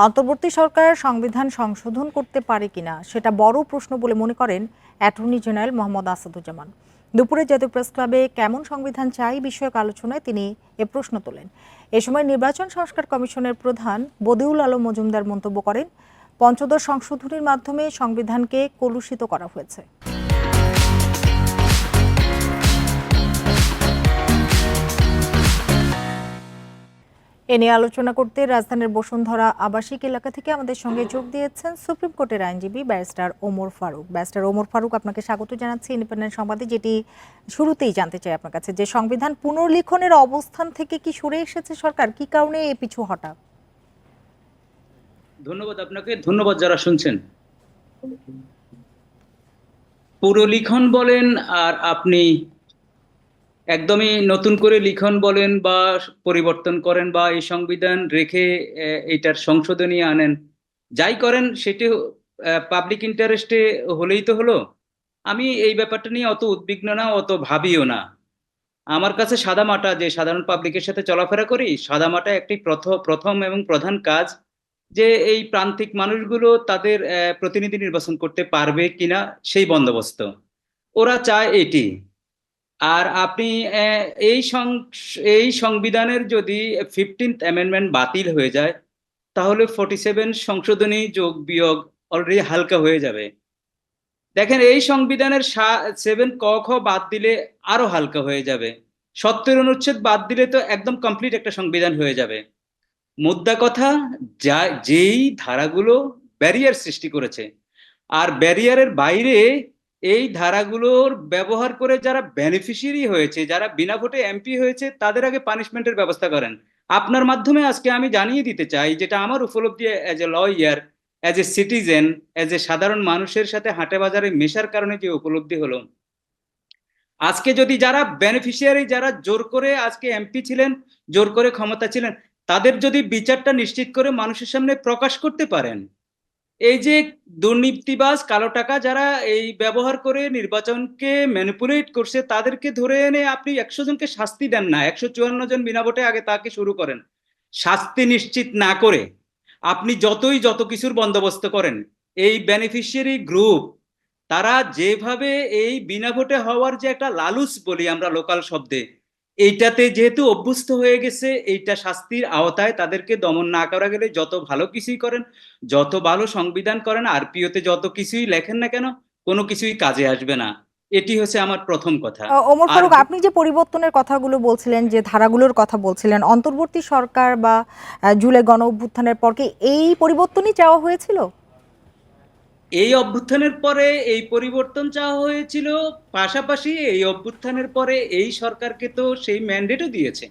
অন্তর্বর্তী সরকার সংবিধান সংশোধন করতে পারে কিনা সেটা বড় প্রশ্ন বলে মনে করেন অ্যাটর্নি জেনারেল মোহাম্মদ আসাদুজ্জামান। দুপুরে জাতীয় প্রেস ক্লাবে কেমন সংবিধান চাই বিষয়ক আলোচনায় তিনি এ প্রশ্ন তোলেন। এ সময় নির্বাচন সংস্কার কমিশনের প্রধান বদিউল আলম মজুমদার মন্তব্য করেন, পঞ্চদশ সংশোধনীর মাধ্যমে সংবিধানকে কলুষিত করা হয়েছে। এ নিয়ে আলোচনা করতে রাজধানীর বসুন্ধরা আবাসিক এলাকা থেকে আমাদের সঙ্গে যোগ দিয়েছেন সুপ্রিম কোর্টের আইনজীবী ব্যারিস্টার ওমর ফারুক। ব্যারিস্টার ওমর ফারুক, আপনাকে স্বাগত জানাচ্ছি ইন্ডিপেন্ডেন্ট সংবাদে। যেটি শুরুতেই জানতে চাই আপনার কাছে, যে সংবিধান পুনর্লিখনের অবস্থান থেকে কি সরে এসেছে সরকার, কি কারণে এ পিছু হটা? ধন্যবাদ আপনাকে, ধন্যবাদ যারা শুনছেন। পুনর্লিখন বলেন আর আপনি একদমই নতুন করে লিখন বলেন বা পরিবর্তন করেন বা এই সংবিধান রেখে এটার সংশোধনী আনেন, যাই করেন সেটি পাবলিক ইন্টারেস্টে হলেই তো হলো। আমি এই ব্যাপারটা নিয়ে অত উদ্বিগ্ন না, অত ভাবিও না। আমার কাছে সাদামাটা, যে সাধারণ পাবলিকের সাথে চলাফেরা করি, সাদামাটা একটি প্রথম এবং প্রধান কাজ যে এই প্রান্তিক মানুষগুলো তাদের প্রতিনিধি নির্বাচন করতে পারবে কিনা সেই বন্দোবস্ত ওরা চায় এটি। আর আপনি এই সংবিধানের যদি 15th অ্যামেন্ডমেন্ট বাতিল হয়ে যায়, তাহলে 47 সংশোধনী যোগ বিয়োগ অলরেডি হালকা হয়ে যাবে। দেখেন, এই সংবিধানের 7 ক খ বাদ দিলে আরো হালকা হয়ে যাবে। 70 অনুচ্ছেদ বাদ দিলে তো একদম কমপ্লিট একটা সংবিধান হয়ে যাবে। মুদ্রা কথা, যেই ধারাগুলো ব্যারিয়ার সৃষ্টি করেছে, আর ব্যারিয়ারের বাইরে এই ধারাগুলোর ব্যবহার করে যারা বেনিফিশিয়ারি হয়েছে, যারা বিনা ভোটে এমপি হয়েছে, তাদের আগে পানিশমেন্টের ব্যবস্থা করেন। আপনার মাধ্যমে আজকে আমি জানিয়ে দিতে চাই, যেটা আমার উপলব্ধি as a lawyer, as a citizen, as a সাধারণ মানুষের সাথে হাটে বাজারে মেশার কারণে যে উপলব্ধি হলো, আজকে যদি যারা বেনিফিশিয়ারি, যারা জোর করে আজকে এমপি ছিলেন, জোর করে ক্ষমতা ছিলেন, তাদের যদি বিচারটা নিশ্চিত করে মানুষের সামনে প্রকাশ করতে পারেন, এই যে দুর্নীতিবাজ কালো টাকা যারা এই ব্যবহার করে নির্বাচনকে ম্যানিপুলেট করছে, তাদেরকে ধরে এনে আপনি 100 জনকে শাস্তি দেন না, 154 জন বিনা ভোটে আগে তাকে শুরু করেন। শাস্তি নিশ্চিত না করে আপনি যত কিছুর বন্দোবস্ত করেন, এই বেনিফিশিয়ারি গ্রুপ তারা যেভাবে এই বিনা ভোটে হওয়ার যে একটা লালুস বলি আমরা লোকাল শব্দে, এইটাতে যেহেতু অভ্যস্ত হয়ে গেছে, এইটা শাস্তির আওতায় তাদেরকে দমন না করা গেলে যত ভালো কিছুই করেন, যত ভালো সংবিধান করেন, আরপিওতে যত কিছুই লেখেন না কেন, কোনো কিছুই কাজে আসবে না। এটি হচ্ছে আমার প্রথম কথা। ওমর আর ফারুক, আপনি যে পরিবর্তনের কথাগুলো বলছিলেন, যে ধারাগুলোর কথা বলছিলেন, অন্তর্বর্তী সরকার বা জুলাই গণ অভ্যুত্থানের পর কি এই পরিবর্তনই চাওয়া হয়েছিল? এই অভ্যুত্থানের পরে এই পরিবর্তন চাওয়া হয়েছিল, পাশাপাশি এই অভ্যুত্থানের পরে এই সরকারকে তো সেই ম্যান্ডেটও দিয়েছে।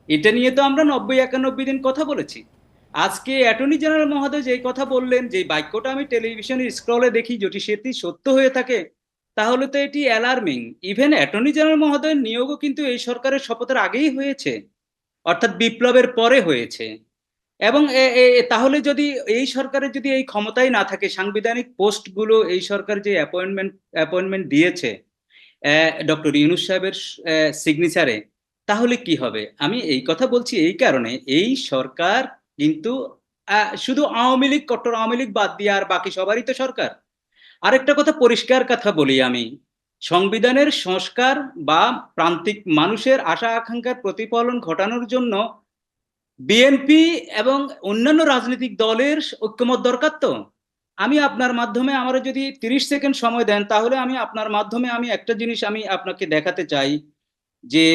এটা নিয়ে তো আমরা 90-91 দিন কথা বলেছি। আজকে অ্যাটর্নি জেনারেল মহোদয় যে কথা বললেন, যে বাক্যটা আমি টেলিভিশনের স্ক্রলে দেখি, যদি সেটি সত্য হয়ে থাকে তাহলে তো এটি অ্যালার্মিং। ইভেন অ্যাটর্নি জেনারেল মহোদয়ের নিয়োগও কিন্তু এই সরকারের শপথের আগেই হয়েছে, অর্থাৎ বিপ্লবের পরে হয়েছে। এবং তাহলে যদি এই সরকারের যদি এই ক্ষমতাই না থাকে, সাংবিধানিক পোস্টগুলো এই সরকার যে অ্যাপয়েন্টমেন্ট দিয়েছে ডক্টর ইউনূস সাহেবের সিগনেচারে, তাহলে কি হবে? আমি এই কথা বলছি এই কারণে, এই সরকার কিন্তু শুধু আওয়ামী লীগ, কট্টর আওয়ামী লীগ বাদ দিয়ে আর বাকি সবারই তো সরকার। আরেকটা কথা পরিষ্কার কথা বলি আমি, সংবিধানের সংস্কার বা প্রান্তিক মানুষের আশা আকাঙ্ক্ষার প্রতিফলন ঘটানোর জন্য বিএনপি এবং অন্যান্য রাজনৈতিক দলের ঐক্যমত দরকার। তো আমি আপনার মাধ্যমে, আমার যদি 30 সেকেন্ড সময় দেন, তাহলে আমি আপনার মাধ্যমে আমি একটা জিনিস আমি আপনাকে দেখাতে চাই, যে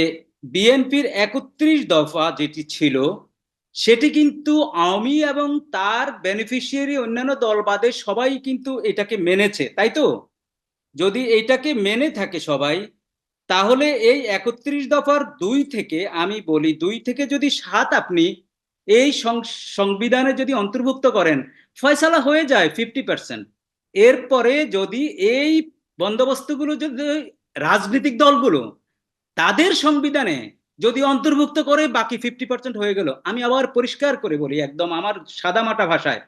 বিএনপির 31 দফা যেটি ছিল, সেটি কিন্তু আওয়ামী এবং তার বেনিফিশিয়ারি অন্যান্য দল বাদে সবাই কিন্তু এটাকে মেনেছে, তাই তো? যদি এইটাকে মেনে থাকে সবাই, তাহলে এই 31 দফার 2 থেকে, আমি বলি 2 থেকে যদি 7 আপনি এই সংবিধানে যদি অন্তর্ভুক্ত করেন, ফয়সালা হয়ে যায় 50%। এরপরে যদি এই বন্দোবস্তগুলো যদি রাজনৈতিক দলগুলো তাদের সংবিধানে যদি অন্তর্ভুক্ত করে, বাকি 50% হয়ে গেল। আমি আবার পরিষ্কার করে বলি, একদম আমার সাদামাটা ভাষায়,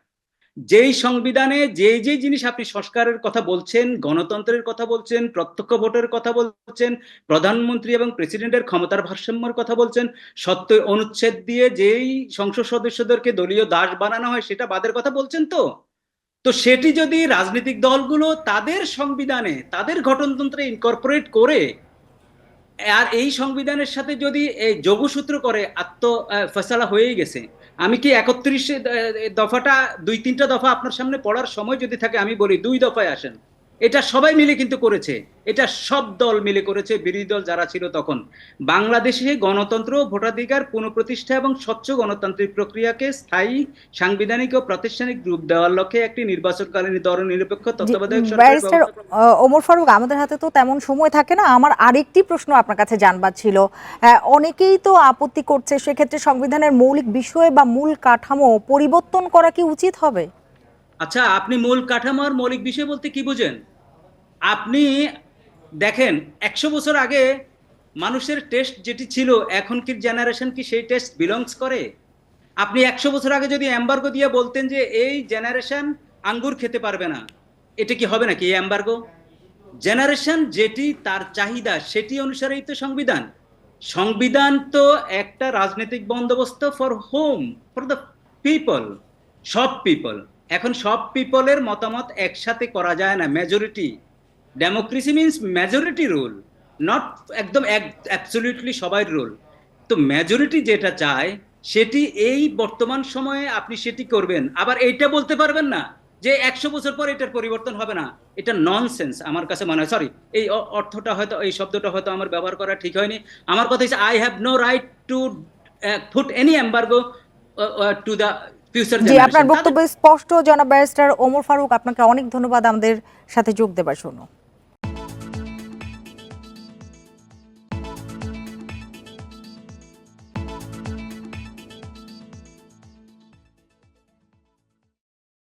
যেই সংবিধানে যে যে জিনিস আপনি সংস্কারের কথা বলছেন, গণতন্ত্রের কথা বলছেন, প্রত্যক্ষ ভোটের কথা বলছেন, প্রধানমন্ত্রী এবং প্রেসিডেন্টের ক্ষমতার ভারসাম্যের কথা বলছেন, 70 অনুচ্ছেদ দিয়ে যেই সংসদ সদস্যদেরকে দলীয় দাস বানানো হয় সেটা বাদের কথা বলছেন। তো তো সেটি যদি রাজনৈতিক দলগুলো তাদের সংবিধানে তাদের গঠনতন্ত্রে ইনকর্পোরেট করে আর এই সংবিধানের সাথে যদি এই যোগসূত্র করে ফয়সালা হয়েই গেছে। আমি কি 31 দফাটা 2-3টা দফা আপনার সামনে পড়ার সময় যদি থাকে আমি বলি 2 দফায় আসেন। এটা সবাই মিলে কিন্তু করেছে, এটা সব দল মিলে করেছে, বিরোধী দল যারা ছিল তখন। বাংলাদেশে গণতন্ত্র, ভোটাধিকার পুনঃপ্রতিষ্ঠা এবং স্বচ্ছ গণতান্ত্রিক প্রক্রিয়াকে স্থায়ী, সাংবিধানিক ও প্রাতিষ্ঠানিক রূপ দেওয়ার লক্ষ্যে একটি নির্বাচনকালীন ধর্মনিরপেক্ষ তত্ত্বাবধায়ক সরকার ব্যারিস্টার ওমর ফারুক, আমাদের হাতে তো তেমন সময় থাকে না। আমার আরেকটি প্রশ্ন আপনার কাছে জানবার ছিল। অনেকেই তো আপত্তি করছে, সেক্ষেত্রে সংবিধানের মৌলিক বিষয় বা মূল কাঠামো পরিবর্তন করা কি উচিত হবে? আচ্ছা, আপনি মূল কাঠামোর মৌলিক বিষয় বলতে কি বুঝেন? আপনি দেখেন 100 বছর আগে মানুষের টেস্ট যেটি ছিল, এখন কি জেনারেশন কি সেই টেস্ট বিলংস করে? আপনি 100 বছর আগে যদি এম্বার্গো দিয়ে বলতেন যে এই জেনারেশন আঙ্গুর খেতে পারবে না, এটা কি হবে নাকি এই এম্বার্গো? জেনারেশন যেটি তার চাহিদা সেটি অনুসারেই তো সংবিধান। সংবিধান তো একটা রাজনৈতিক বন্দোবস্ত for home, for the people, সব পিপল। এখন সব পিপলের মতামত একসাথে করা যায় না। Majority democracy means majority rule, not একদম অ্যাবসলিউটলি সবাই রুল। তো মেজরিটি যেটা চায় সেটি এই বর্তমান সময়ে আপনি সেটি করবেন। আবার এইটা বলতে পারবেন না যে 100 বছর পর এটার পরিবর্তন হবে না। এটা ননসেন্স আমার কাছে মনে হয়। সরি, এই অর্থটা হয়তো, এই শব্দটা হয়তো আমার ব্যবহার করা ঠিক হয়নি। আমার কথা হচ্ছে I have no right to put any embargo to the future ji, আপনার জেনারেশন। বক্তব্য স্পষ্ট জনাব ব্যারিস্টার ওমর ফারুক। আপনাকে অনেক ধন্যবাদ আমাদের সাথে যোগ দেবার জন্য।